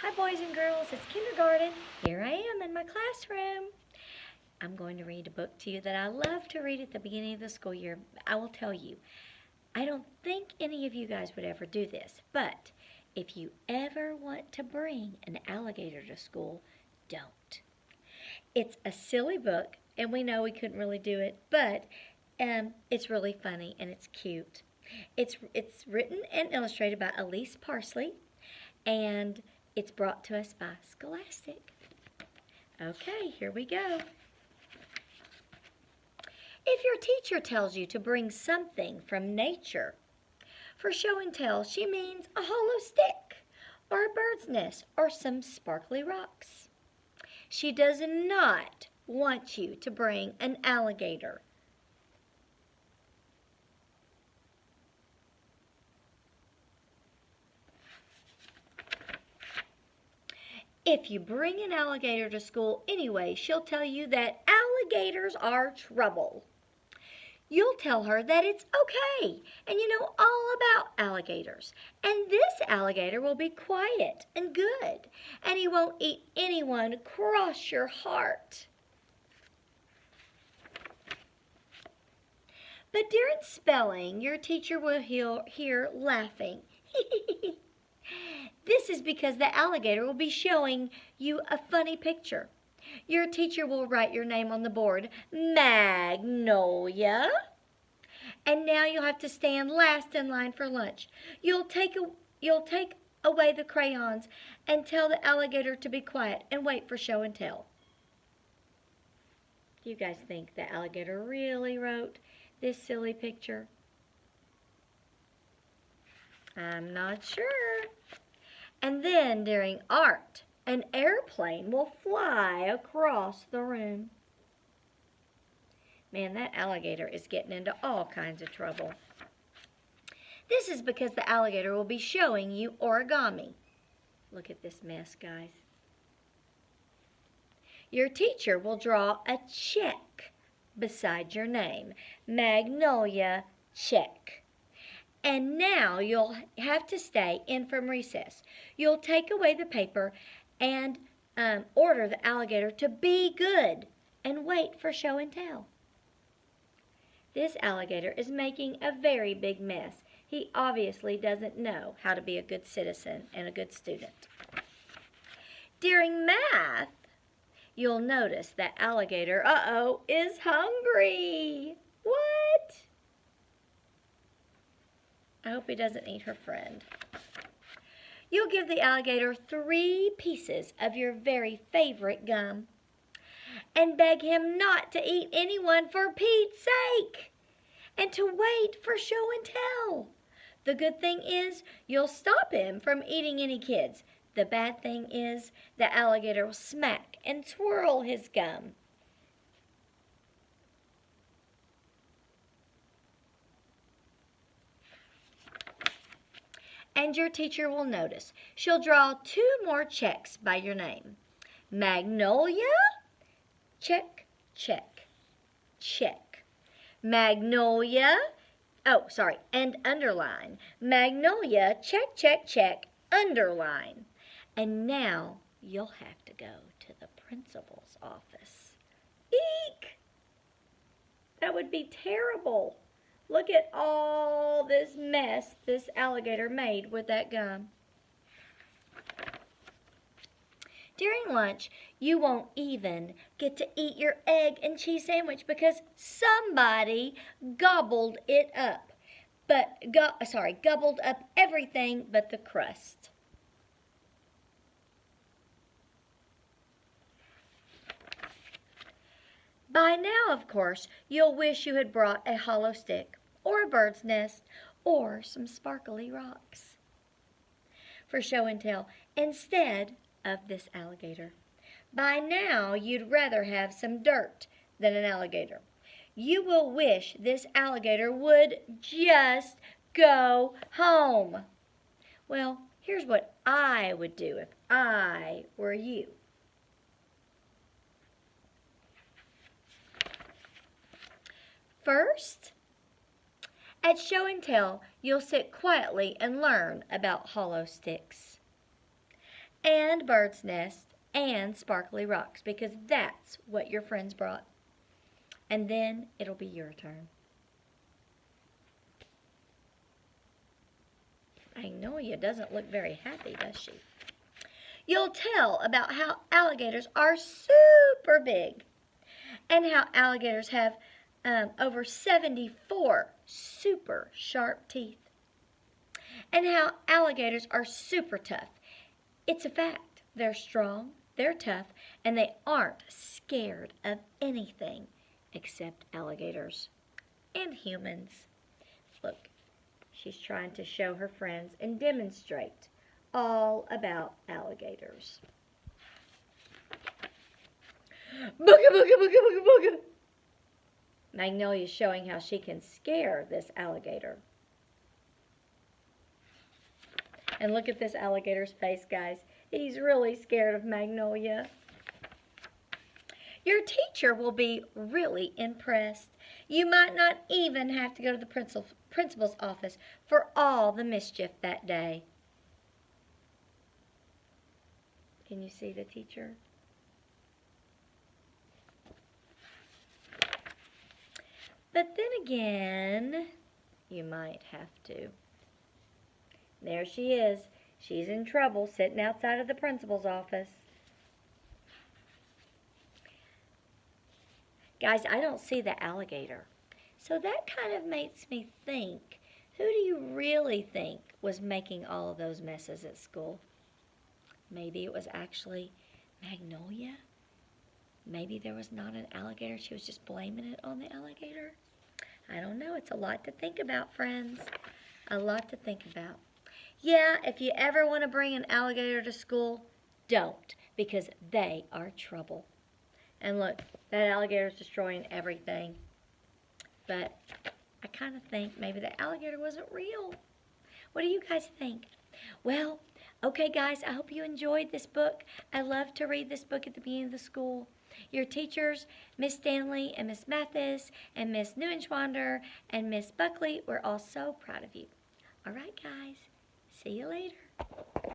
Hi boys and girls, it's kindergarten. Here I am in my classroom. I'm going to read a book to you that I love to read at the beginning of the school year. I will tell you, I don't think any of you guys would ever do this, but if you ever want to bring an alligator to school, don't. It's a silly book, and we know we couldn't really do it, but it's really funny and it's cute. It's written and illustrated by Elise Parsley, and it's brought to us by Scholastic. Okay, here we go. If your teacher tells you to bring something from nature for show and tell, she means a hollow stick or a bird's nest or some sparkly rocks. She does not want you to bring an alligator. If you bring an alligator to school anyway, she'll tell you that alligators are trouble. You'll tell her that it's okay, and you know all about alligators. And this alligator will be quiet and good, and he won't eat anyone cross your heart. But during spelling, your teacher will hear laughing. This is because the alligator will be showing you a funny picture. Your teacher will write your name on the board, Magnolia. And now you'll have to stand last in line for lunch. You'll take away the crayons and tell the alligator to be quiet and wait for show and tell. Do you guys think the alligator really wrote this silly picture? I'm not sure. And then during art, an airplane will fly across the room. Man, that alligator is getting into all kinds of trouble. This is because the alligator will be showing you origami. Look at this mess, guys. Your teacher will draw a check beside your name. Magnolia check. And now you'll have to stay in from recess. You'll take away the paper and order the alligator to be good and wait for show and tell. This alligator is making a very big mess. He obviously doesn't know how to be a good citizen and a good student. During math, you'll notice that alligator, is hungry. What? I hope he doesn't eat her friend. You'll give the alligator 3 pieces of your very favorite gum and beg him not to eat anyone for Pete's sake and to wait for show and tell. The good thing is you'll stop him from eating any kids. The bad thing is the alligator will smack and twirl his gum. And your teacher will notice. She'll draw 2 more checks by your name. Magnolia, check, check, check. Magnolia, and underline. Magnolia, check, check, check, underline. And now you'll have to go to the principal's office. Eek! That would be terrible. Look at all this mess this alligator made with that gum. During lunch, you won't even get to eat your egg and cheese sandwich because somebody gobbled it up. Gobbled up everything but the crust. By now, of course, you'll wish you had brought a hollow stick or a bird's nest or some sparkly rocks for show and tell instead of this alligator. By now, you'd rather have some dirt than an alligator. You will wish this alligator would just go home. Well, here's what I would do if I were you. First, at show and tell, you'll sit quietly and learn about hollow sticks. and bird's nest and sparkly rocks because that's what your friends brought. And then it'll be your turn. Magnolia doesn't look very happy, does she? You'll tell about how alligators are super big and how alligators have over 74 super sharp teeth and how alligators are super tough. It's a fact. They're strong, they're tough, and they aren't scared of anything except alligators and humans. Look, she's trying to show her friends and demonstrate all about alligators. Booga, booga, booga, booga, booga. Magnolia's showing how she can scare this alligator. And look at this alligator's face, guys. He's really scared of Magnolia. Your teacher will be really impressed. You might not even have to go to the principal's office for all the mischief that day. Can you see the teacher? But then again, you might have to. There she is. She's in trouble sitting outside of the principal's office. Guys, I don't see the alligator. So that kind of makes me think, who do you really think was making all of those messes at school? Maybe it was actually Magnolia. Maybe there was not an alligator. She was just blaming it on the alligator. I don't know. It's a lot to think about, friends. A lot to think about. Yeah, if you ever want to bring an alligator to school, don't, because they are trouble. And look, that alligator's destroying everything. But I kind of think maybe the alligator wasn't real. What do you guys think? Well, okay, guys, I hope you enjoyed this book. I love to read this book at the beginning of the school. Your teachers, Miss Stanley and Miss Mathis and Miss Neuenschwander and Miss Buckley, we're all so proud of you. All right, guys. See you later.